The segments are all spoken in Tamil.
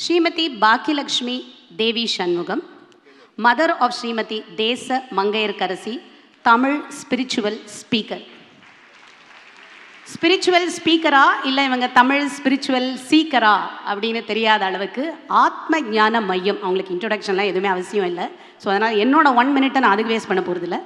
Srimathi Bhagyalakshmi Devi Shanmugam, mother of Shrimati Desa Mangaiyarkarasi, Tamil spiritual speaker. Spiritual ஸ்பீக்கரா இல்லை இவங்க தமிழ் ஸ்பிரிச்சுவல் சீக்கரா அப்படின்னு தெரியாத அளவுக்கு ஆத்ம ஞான மையம். அவங்களுக்கு இன்ட்ரொடக்ஷன்லாம் எதுவுமே அவசியம் இல்லை. ஸோ அதனால் என்னோட 1 மினிட்டை நான் அதுக்கு வேஸ்ட் பண்ண போகிறதில்ல.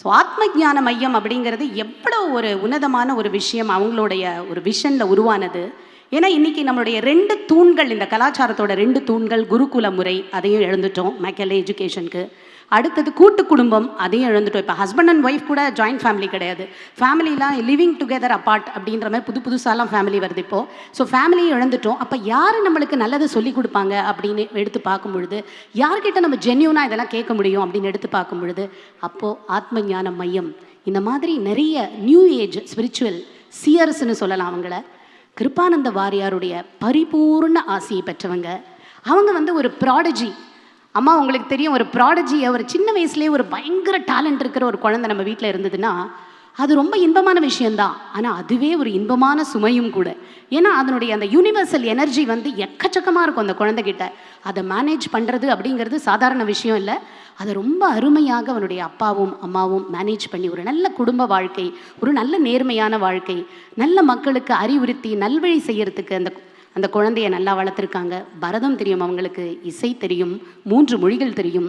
ஸோ ஆத்ம ஞான மையம் அப்படிங்கிறது எவ்வளோ ஒரு உன்னதமான ஒரு விஷயம், அவங்களுடைய ஒரு விஷனில் உருவானது. ஏன்னா இன்றைக்கி நம்மளுடைய 2 தூண்கள், இந்த கலாச்சாரத்தோட 2 தூண்கள், குருகுல முறை அதையும் இழந்துட்டோம் மெக்கலே எஜுகேஷனுக்கு. அடுத்தது கூட்டு குடும்பம், அதையும் இழந்துட்டோம். இப்போ ஹஸ்பண்ட் அண்ட் ஒய்ஃப் கூட ஜாயின்ட் ஃபேமிலி கிடையாது, ஃபேமிலிலாம் லிவிங் டுகெதர் அப்பார்ட் அப்படின்ற மாதிரி புதுசாலாம் ஃபேமிலி வருது இப்போது. ஸோ ஃபேமிலியை இழந்துட்டோம். அப்போ யார் நம்மளுக்கு நல்லது சொல்லி கொடுப்பாங்க அப்படின்னு எடுத்து பார்க்கும் பொழுது, யார்கிட்ட நம்ம ஜென்யூனாக இதெல்லாம் கேட்க முடியும் அப்படின்னு எடுத்து பார்க்கும் பொழுது, அப்போது ஆத்ம ஞான மையம் இந்த மாதிரி நிறைய நியூ ஏஜ் ஸ்பிரிச்சுவல் சியர்ஸ்ன்னு சொல்லலாம். அவங்கள கிருபானந்த வாரியாருடைய பரிபூர்ண ஆசையை பெற்றவங்க. அவங்க ஒரு ப்ராடஜி. அம்மா உங்களுக்கு தெரியும், ஒரு ப்ராடஜியை ஒரு சின்ன வயசுலேயே ஒரு பயங்கர டேலண்ட் இருக்கிற ஒரு குழந்தை நம்ம வீட்டில் இருந்ததுன்னா அது ரொம்ப இன்பமான விஷயந்தான். ஆனால் அதுவே ஒரு இன்பமான சுமையும் கூட. ஏன்னா அதனுடைய அந்த யூனிவர்சல் எனர்ஜி எக்கச்சக்கமாக இருக்கும் அந்த குழந்தைகிட்ட. அதை மேனேஜ் பண்ணுறது அப்படிங்கிறது சாதாரண விஷயம் இல்லை. அதை ரொம்ப அருமையாக அவனுடைய அப்பாவும் அம்மாவும் மேனேஜ் பண்ணி ஒரு நல்ல குடும்ப வாழ்க்கை, ஒரு நல்ல நேர்மையான வாழ்க்கை, நல்ல மக்களுக்கு அறிவுறுத்தி நல்வழி செய்யறதுக்கு அந்த குழந்தைய நல்லா வளர்த்துருக்காங்க. பரதம் தெரியும் அவங்களுக்கு, இசை தெரியும், 3 மொழிகள் தெரியும்.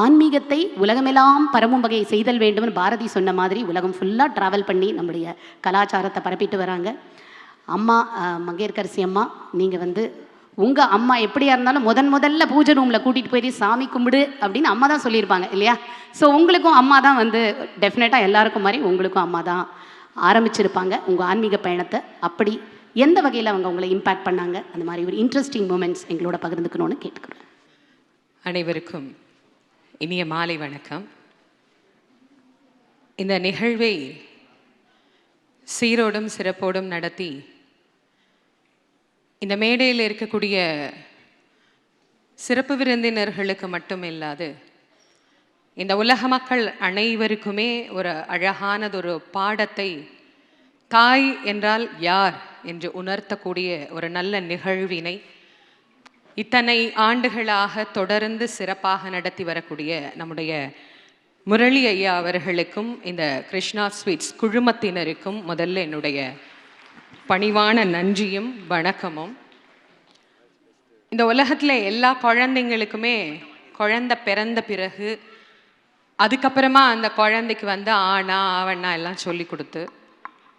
ஆன்மீகத்தை உலகமெல்லாம் பரவும் வகை செய்தல் வேண்டும்னு பாரதி சொன்ன மாதிரி உலகம் ஃபுல்லாக ட்ராவல் பண்ணி நம்முடைய கலாச்சாரத்தை பரப்பிட்டு வராங்க. அம்மா மங்கையர்கரசி அம்மா, நீங்கள் உங்கள் அம்மா எப்படியா இருந்தாலும் முதல்ல பூஜை ரூமில் கூட்டிகிட்டு போய் சாமி கும்பிடு அப்படின்னு அம்மா தான் சொல்லியிருப்பாங்க இல்லையா? ஸோ உங்களுக்கும் அம்மா தான் டெஃபினட்டாக எல்லாருக்கும் மாதிரி உங்களுக்கும் அம்மா தான் ஆரம்பிச்சிருப்பாங்க உங்கள் ஆன்மீக பயணத்தை. அப்படி எந்த வகையில் அவங்க உங்களை இம்பேக்ட் பண்ணாங்க, அந்த மாதிரி ஒரு இன்ட்ரெஸ்டிங் மூமெண்ட்ஸ் எங்களோட பகிர்ந்துக்கணும்னு கேட்டுக்கிறேன். அனைவருக்கும் இனிய மாலை வணக்கம். இந்த நிகழ்வை சீரோடும் சிறப்போடும் நடத்தி இந்த மேடையில் இருக்கக்கூடிய சிறப்பு விருந்தினர்களுக்கு மட்டும் இல்லாது இந்த உலக மக்கள் அனைவருக்குமே ஒரு அழகானதொரு பாடத்தை தாய் என்றால் யார் என்று உணர்த்தக்கூடிய ஒரு நல்ல நிகழ்வினை இத்தனை ஆண்டுகளாக தொடர்ந்து சிறப்பாக நடத்தி வரக்கூடிய நம்முடைய முரளி ஐயா அவர்களுக்கும் இந்த கிருஷ்ணா ஸ்வீட்ஸ் குழுமத்தினருக்கும் முதல்ல என்னுடைய பணிவான நன்றியும் வணக்கமும். இந்த உலகத்தில் எல்லா குழந்தைங்களுக்குமே குழந்தை பிறந்த பிறகு அதுக்கப்புறமா அந்த குழந்தைக்கு ஆனா ஆவண்ணா எல்லாம் சொல்லி கொடுத்து,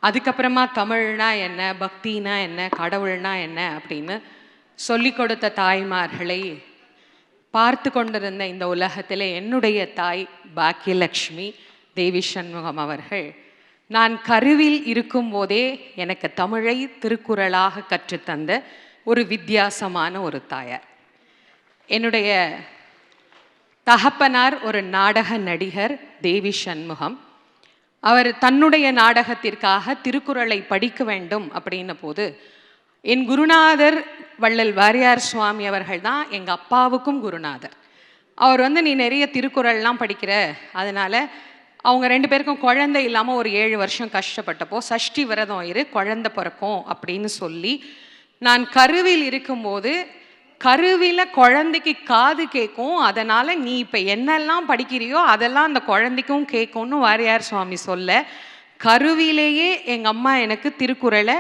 அதுக்கப்புறமா தமிழ்னா என்ன, பக்தினா என்ன, கடவுள்னா என்ன அப்படின்னு சொல்லி கொடுத்த தாய்மார்களை பார்த்து கொண்டிருந்த இந்த உலகத்தில் என்னுடைய தாய் பாக்கியலட்சுமி தேவி சண்முகம் அவர்கள் நான் கருவில் இருக்கும்போதே எனக்கு தமிழை திருக்குறளாக கற்றுத்தந்த ஒரு வித்தியாசமான ஒரு தாயார். என்னுடைய தகப்பனார் ஒரு நாடக நடிகர் தேவி சண்முகம். அவர் தன்னுடைய நாடகத்திற்காக திருக்குறளை படிக்க வேண்டும் அப்படின்ன போது என் குருநாதர் வள்ளல் வாரியார் சுவாமி அவர்கள் தான் எங்கள் அப்பாவுக்கும் குருநாதர். அவர் நீ நிறைய திருக்குறள்லாம் படிக்கிற, அதனால் அவங்க 2 பேருக்கும் குழந்தை இல்லாமல் ஒரு 7 வருஷம் கஷ்டப்பட்டப்போ சஷ்டி விரதம் இரு, குழந்தை பிறக்கும் அப்படின்னு சொல்லி நான் கருவில் இருக்கும்போது கருவில குழந்தைக்கு காது கேட்கும், அதனால் நீ இப்போ என்னெல்லாம் படிக்கிறியோ அதெல்லாம் அந்த குழந்தைக்கும் கேட்கும்னு வாரியார் சுவாமி சொல்ல, கருவிலேயே எங்கள் அம்மா எனக்கு திருக்குறளை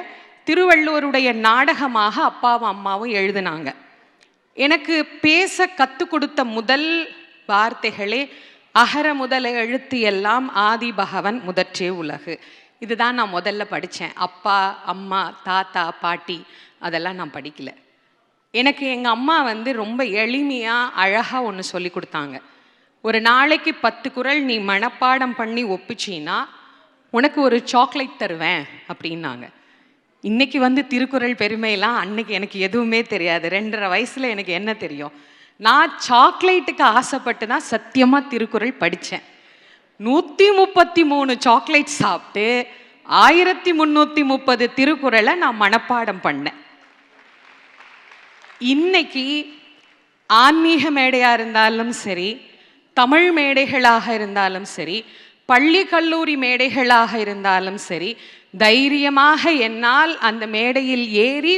திருவள்ளுவருடைய நாடகமாக அப்பாவும் அம்மாவும் எழுதினாங்க. எனக்கு பேச கற்றுக் கொடுத்த முதல் வார்த்தைகளே அகர முதல எழுத்து எல்லாம் ஆதி பகவன் முதற்றே உலகு. இதுதான் நான் முதல்ல படித்தேன். அப்பா அம்மா தாத்தா பாட்டி அதெல்லாம் நான் படிக்கல. எனக்கு எங்கள் அம்மா ரொம்ப எளிமையாக அழகாக ஒன்று சொல்லி கொடுத்தாங்க. ஒரு நாளைக்கு 10 குறள் நீ மனப்பாடம் பண்ணி ஒப்பிச்சின்னா உனக்கு ஒரு சாக்லேட் தருவேன் அப்படின்னாங்க. இன்றைக்கி திருக்குறள் பெருமையெல்லாம் அன்னைக்கு எனக்கு எதுவுமே தெரியாது. 2.5 வயசில் எனக்கு என்ன தெரியும்? நான் சாக்லேட்டுக்கு ஆசைப்பட்டு தான் சத்தியமாக திருக்குறள் படித்தேன். 133 சாக்லேட் சாப்பிட்டு 1330 திருக்குறளை நான் மனப்பாடம் பண்ணேன். இன்னைக்கு ஆன்மீக மேடையாக இருந்தாலும் சரி, தமிழ் மேடைகளாக இருந்தாலும் சரி, பள்ளி கல்லூரி மேடைகளாக இருந்தாலும் சரி, தைரியமாக என்னால் அந்த மேடையில் ஏறி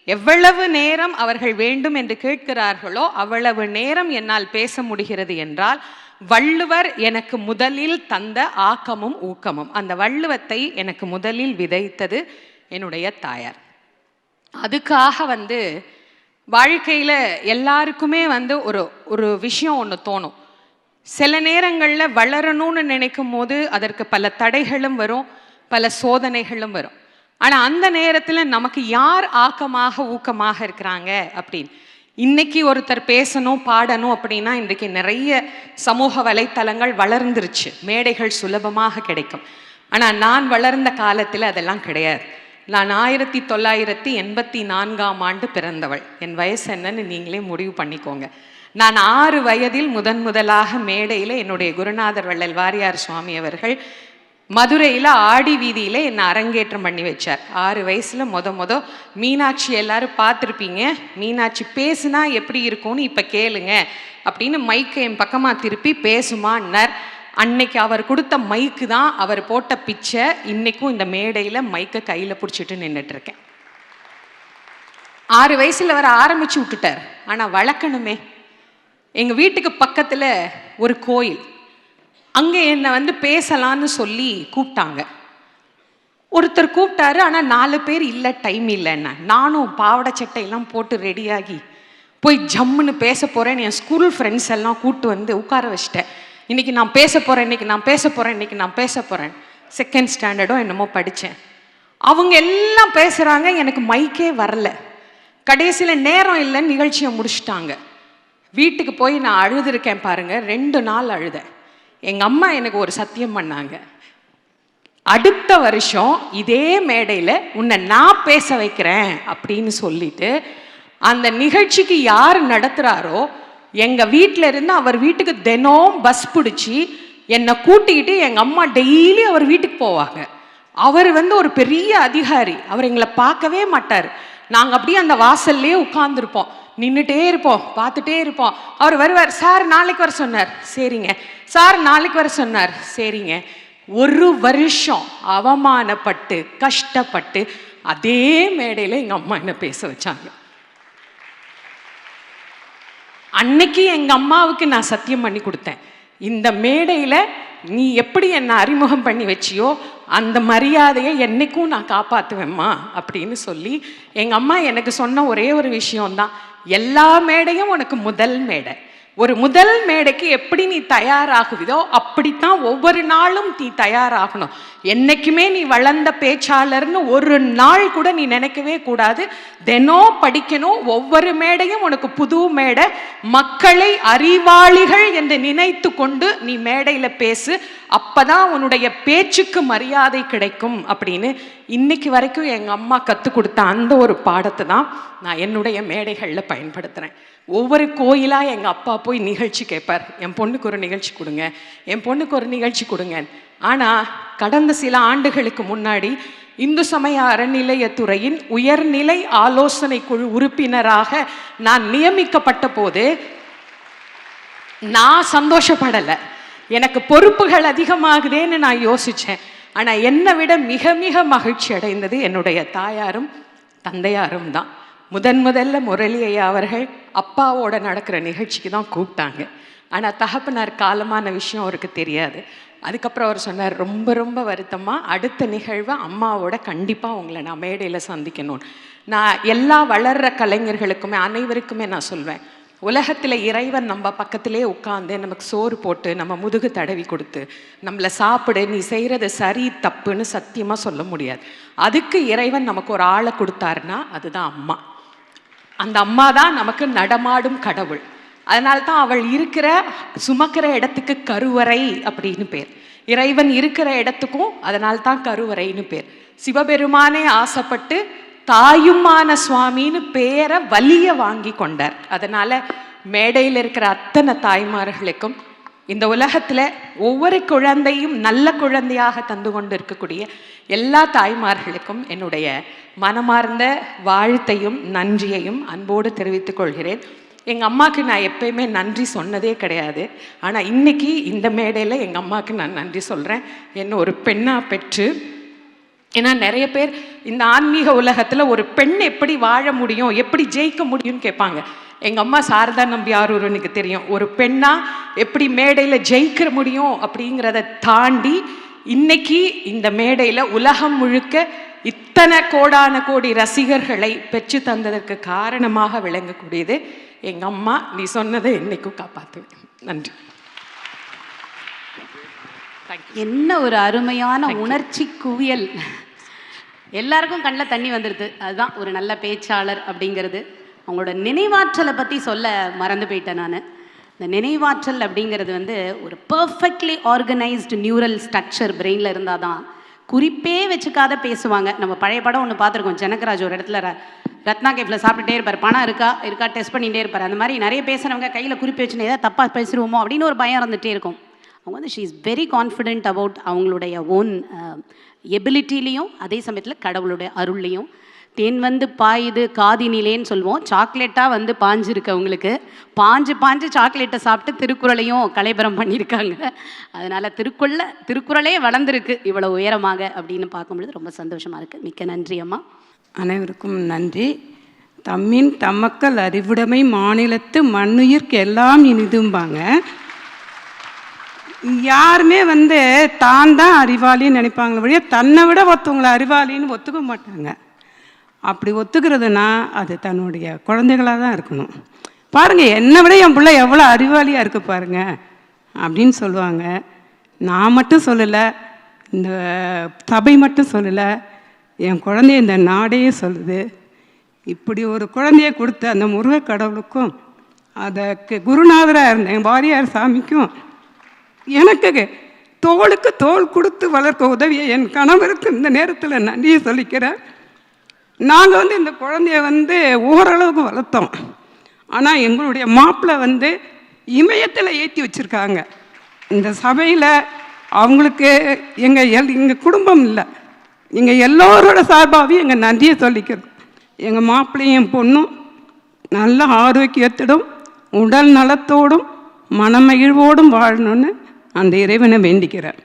எவ்வளவு நேரம் அவர்கள் வேண்டும் என்று கேட்கிறார்களோ அவ்வளவு நேரம் என்னால் பேச முடிகிறது என்றால் வள்ளுவர் எனக்கு முதலில் தந்த ஆக்கமும் ஊக்கமும், அந்த வள்ளுவத்தை எனக்கு முதலில் விதைத்தது என்னுடைய தாயார். அதுக்காக வாழ்க்கையில் எல்லாருக்குமே ஒரு விஷயம் ஒன்று தோணும். சில நேரங்களில் வளரணும்னு நினைக்கும் போது அதற்கு பல தடைகளும் வரும், பல சோதனைகளும் வரும். ஆனால் அந்த நேரத்தில் நமக்கு யார் ஆக்கமாக ஊக்கமாக இருக்கிறாங்க அப்படின்னு, இன்னைக்கு ஒருத்தர் பேசணும் பாடணும் அப்படின்னா இன்றைக்கு நிறைய சமூக வலைத்தளங்கள் வளர்ந்துருச்சு, மேடைகள் சுலபமாக கிடைக்கும். ஆனால் நான் வளர்ந்த காலத்தில் அதெல்லாம் கிடையாது. நான் 1984 பிறந்தவள். என் வயசு என்னன்னு நீங்களே முடிவு பண்ணிக்கோங்க. நான் 6 வயதில் முதலாக மேடையில் என்னுடைய குருநாதர் வள்ளல் வாரியார் சுவாமி அவர்கள் மதுரையில் ஆடி வீதியில் என்னை அரங்கேற்றம் பண்ணி வச்சார். 6 வயசில் முத மீனாட்சி எல்லாரும் பார்த்துருப்பீங்க, மீனாட்சி பேசுனா எப்படி இருக்கும்னு இப்போ கேளுங்க அப்படின்னு மைக்கை என் பக்கமாக திருப்பி பேசுமான்னார். அன்னைக்கு அவர் கொடுத்த மைக்கு தான் அவர் போட்ட பிச்சை. இன்னைக்கும் இந்த மேடையில் மைக்கை கையில் பிடிச்சிட்டு நின்றுட்டு இருக்கேன். 6 வயசில் அவர் ஆரம்பிச்சு விட்டுட்டார், ஆனால் வளர்க்கணுமே. எங்கள் வீட்டுக்கு பக்கத்தில் ஒரு கோயில், அங்கே என்னை பேசலான்னு சொல்லி கூப்பிட்டாங்க. ஒருத்தர் கூப்பிட்டாரு, ஆனால் 4 பேர் இல்லை, டைம் இல்லைன்னா. நானும் பாவாடை சட்டையெல்லாம் போட்டு ரெடியாகி போய் ஜம்முன்னு பேச போகிறேன்னு என் ஸ்கூல் ஃப்ரெண்ட்ஸ் எல்லாம் கூப்பிட்டு உட்கார வச்சிட்டேன். இன்றைக்கி நான் பேச போகிறேன், இன்றைக்கி நான் பேச போகிறேன். செகண்ட் ஸ்டாண்டர்டோ என்னமோ படித்தேன். அவங்க எல்லாம் பேசுகிறாங்க, எனக்கு மைக்கே வரல. கடைசியில் நேரம் இல்லைன்னு நிகழ்ச்சியை முடிச்சுட்டாங்க. வீட்டுக்கு போய் நான் அழுதுருக்கேன் பாருங்க, 2 நாள் அழுதேன். எங்கள் அம்மா எனக்கு ஒரு சத்தியம் பண்ணாங்க, அடுத்த வருஷம் இதே மேடையில் உன்னை நான் பேச வைக்கிறேன் அப்படின்னு சொல்லிட்டு, அந்த நிகழ்ச்சிக்கு யார் நடத்துகிறாரோ எங்கள் வீட்டில் இருந்து அவர் வீட்டுக்கு தினம் பஸ் பிடிச்சி என்னை கூட்டிக்கிட்டு எங்கள் அம்மா டெய்லி அவர் வீட்டுக்கு போவாங்க. அவர் ஒரு பெரிய அதிகாரி, அவர் எங்களை பார்க்கவே மாட்டார். நாங்கள் அப்படியே அந்த வாசல்லே உட்கார்ந்துருப்போம், நின்றுட்டே இருப்போம், பார்த்துட்டே இருப்போம். அவர் வருவார், சார் நாளைக்கு வர சொன்னார், சரிங்க. சார் நாளைக்கு வர சொன்னார், சரிங்க. 1 வருஷம் அவமானப்பட்டு கஷ்டப்பட்டு அதே மேடையில் எங்கள் அம்மா என்ன பேச வச்சாங்க. அன்னைக்கு எங்கள் அம்மாவுக்கு நான் சத்தியம் பண்ணி கொடுத்தேன், இந்த மேடையில் நீ எப்படி என்னை அறிமுகம் பண்ணி வச்சியோ அந்த மரியாதையை என்னைக்கும் நான் காப்பாற்றுவேம்மா அப்படின்னு சொல்லி எங்கள் அம்மா எனக்கு சொன்ன ஒரே ஒரு விஷயம்தான், எல்லா மேடையும் உனக்கு முதல் மேடை. ஒரு முதல் மேடைக்கு எப்படி நீ தயாராகுவிதோ அப்படித்தான் ஒவ்வொரு நாளும் நீ தயாராகணும். என்னைக்குமே நீ வளர்ந்த பேச்சாளர்னு ஒரு நாள் கூட நீ நினைக்கவே கூடாது. தினம் படிக்கணும், ஒவ்வொரு மேடையும் உனக்கு புது மேடை. மக்களை அறிவாளிகள் என்று நினைத்து கொண்டு நீ மேடையில் பேசு, அப்பதான் உன்னுடைய பேச்சுக்கு மரியாதை கிடைக்கும் அப்படின்னு இன்னைக்கு வரைக்கும் எங்கள் அம்மா கற்றுக் கொடுத்த அந்த ஒரு பாடத்தை தான் நான் என்னுடைய மேடைகளில் பயன்படுத்துகிறேன். ஒவ்வொரு கோயிலாக எங்கள் அப்பா போய் நிகழ்ச்சி கேட்பார், என் பொண்ணுக்கு ஒரு நிகழ்ச்சி கொடுங்க, என் பொண்ணுக்கு ஒரு நிகழ்ச்சி கொடுங்க. ஆனால் கடந்த சில ஆண்டுகளுக்கு முன்னாடி இந்து சமய அறநிலையத்துறையின் உயர்நிலை ஆலோசனை குழு உறுப்பினராக நான் நியமிக்கப்பட்ட போது நான் சந்தோஷப்படலை. எனக்கு பொறுப்புகள் அதிகமாகுதேன்னு நான் யோசித்தேன். ஆனால் என்னை விட மிக மிக மகிழ்ச்சி அடைந்தது என்னுடைய தாயாரும் தந்தையாரும் தான். முதல்ல முரளி ஐயா அவர்கள் அப்பாவோட நடக்கிற நிகழ்ச்சிக்கு தான் கூப்பிட்டாங்க. ஆனால் தகப்பனார் காலமான விஷயம் அவருக்கு தெரியாது. அதுக்கப்புறம் அவர் சொன்னார், ரொம்ப ரொம்ப வருத்தமாக அடுத்த நிகழ்வை அம்மாவோட கண்டிப்பாக உங்களை நான் மேடையில் சந்திக்கணும்னு. நான் எல்லா வளர்கிற கலைஞர்களுக்குமே அனைவருக்குமே நான் சொல்வேன், உலகத்தில் இறைவன் நம்ம பக்கத்திலே உட்காந்து நமக்கு சோறு போட்டு நம்ம முதுகு தடவி கொடுத்து நம்மளை சாப்பிடு, நீ செய்கிறது சரி தப்புன்னு சத்தியமாக சொல்ல முடியாது. அதுக்கு இறைவன் நமக்கு ஒரு ஆளை கொடுத்தாருன்னா அதுதான் அம்மா. அந்த அம்மா தான் நமக்கு நடமாடும் கடவுள். அதனால்தான் அவள் இருக்கிற சுமக்கிற இடத்துக்கு கருவறை அப்படின்னு பேர். இறைவன் இருக்கிற இடத்துக்கும் அதனால்தான் கருவறைன்னு பேர். சிவபெருமானே ஆசைப்பட்டு தாயுமான சுவாமின்னு பேரை வலிய வாங்கி கொண்டார். அதனால மேடையில் இருக்கிற அத்தனை தாய்மார்களுக்கும், இந்த உலகத்தில் ஒவ்வொரு குழந்தையும் நல்ல குழந்தையாக தந்து கொண்டு இருக்கக்கூடிய எல்லா தாய்மார்களுக்கும் என்னுடைய மனமார்ந்த வாழ்த்தையும் நன்றியையும் அன்போடு தெரிவித்துக் கொள்கிறேன். எங்கள் அம்மாவுக்கு நான் எப்பயுமே நன்றி சொன்னதே கிடையாது. ஆனால் இன்னைக்கு இந்த மேடையில் எங்கள் அம்மாவுக்கு நான் நன்றி சொல்கிறேன், என்ன ஒரு பெண்ணாக பெற்று. ஏன்னா நிறைய பேர் இந்த ஆன்மீக உலகத்தில் ஒரு பெண் எப்படி வாழ முடியும், எப்படி ஜெயிக்க முடியும்னு கேட்பாங்க. எங்கள் அம்மா சாரதா நம்பியாரூர் எனக்கு தெரியும். ஒரு பெண்ணா எப்படி மேடையில் ஜெயிக்க முடியும் அப்படிங்கிறத தாண்டி இன்னைக்கு இந்த மேடையில் உலகம் முழுக்க இத்தனை கோடான கோடி ரசிகர்களை பெற்று தந்ததற்கு காரணமாக விளங்கக்கூடியது எங்கள் அம்மா. நீ சொன்னதை என்னைக்கும் காப்பாற்றுவேன். நன்றி. என்ன ஒரு அருமையான உணர்ச்சி குவியல். எல்லாருக்கும் கண்ணில் தண்ணி வந்துடுது. அதுதான் ஒரு நல்ல பேச்சாளர் அப்படிங்கிறது. அவங்களோட நினைவாற்றலை பற்றி சொல்ல மறந்து போயிட்டேன் நான். இந்த நினைவாற்றல் அப்படிங்கிறது வந்து ஒரு பர்ஃபெக்ட்லி ஆர்கனைஸ்டு நியூரல் ஸ்ட்ரக்சர் பிரெயினில் இருந்தால் தான் குறிப்பே வச்சுக்காத பேசுவாங்க. நம்ம பழைய படம் ஒன்று பார்த்துருக்கோம். ஜனகராஜ் ஒரு இடத்துல ரத்னா கேஃபில் சாப்பிட்டுட்டே இருப்பார். பணம் இருக்கா டெஸ்ட் பண்ணிகிட்டே இருப்பார். அந்த மாதிரி நிறைய பேசுகிறவங்க கையில் குறிப்பு வச்சுன்னு ஏதாவது தப்பாக பேசிடுவோமோ அப்படின்னு ஒரு பயம் இருந்துகிட்டே இருக்கும். அவங்க வந்து she is very confident about அவங்களுடைய ஓன் எபிலிட்டிலையும் அதே சமயத்தில் கடவுளுடைய அருள்லையும். தேன் வந்து பாயுது காதினிலேன்னு சொல்லுவோம். சாக்லேட்டாக வந்து பாஞ்சிருக்கு அவங்களுக்கு. பாஞ்சு சாக்லேட்டை சாப்பிட்டு திருக்குறளையும் கலைபரம் பண்ணியிருக்காங்க. அதனால் திருக்குறளே வளர்ந்துருக்கு இவ்வளோ உயரமாக அப்படின்னு பார்க்கும்பொழுது ரொம்ப சந்தோஷமாக இருக்குது. மிக்க நன்றி அம்மா. அனைவருக்கும் நன்றி. தம்மின் தம்மக்கள் அறிவுடைமை மாநிலத்து மண்ணுயிர்க்கு எல்லாம் இனிதும்பாங்க. யாருமே வந்து தான் அறிவாளின்னு நினைப்பாங்களே வழியா தன்னை விட ஒருத்தவங்களை அறிவாளின்னு ஒத்துக்க மாட்டாங்க. அப்படி ஒத்துக்கிறதுனா அது தன்னுடைய குழந்தைகளாக தான் இருக்கணும். பாருங்கள், என்னை விட என் பிள்ளை எவ்வளோ அறிவாளியாக இருக்குது பாருங்க அப்படின்னு சொல்லுவாங்க. நான் மட்டும் சொல்லலை, இந்த சபை மட்டும் சொல்லலை, என் குழந்தைய இந்த நாடே சொல்லுது. இப்படி ஒரு குழந்தைய கொடுத்த அந்த முருக கடவுளுக்கும் அதற்கு குருநாதராக இருந்த என் வாரியார் சாமிக்கும் எனக்கு தோளுக்கு தோள் கொடுத்து வளர்க்க உதவிய என் கணவருக்கு இந்த நேரத்தில் நன்றியை சொல்லிக்கிறேன். நாங்கள் வந்து இந்த குழந்தைய வந்து ஓரளவுக்கு வளர்த்தோம். ஆனால் எங்களுடைய மாப்பிள்ளை வந்து இமயத்தில் ஏற்றி வச்சுருக்காங்க. இந்த சபையில் அவங்களுக்கு எங்கள் குடும்பம் இல்லை, எங்கள் எல்லோரோட சார்பாகவும் எங்கள் நன்றியை சொல்லிக்கிறோம். எங்கள் மாப்பிள்ளையும் என் பொண்ணும் நல்ல ஆரோக்கியத்தோடும் உடல் நலத்தோடும் மனமகிழ்வோடும் வாழணும்னு அந்த இறைவனை வேண்டிக்கிறேன்.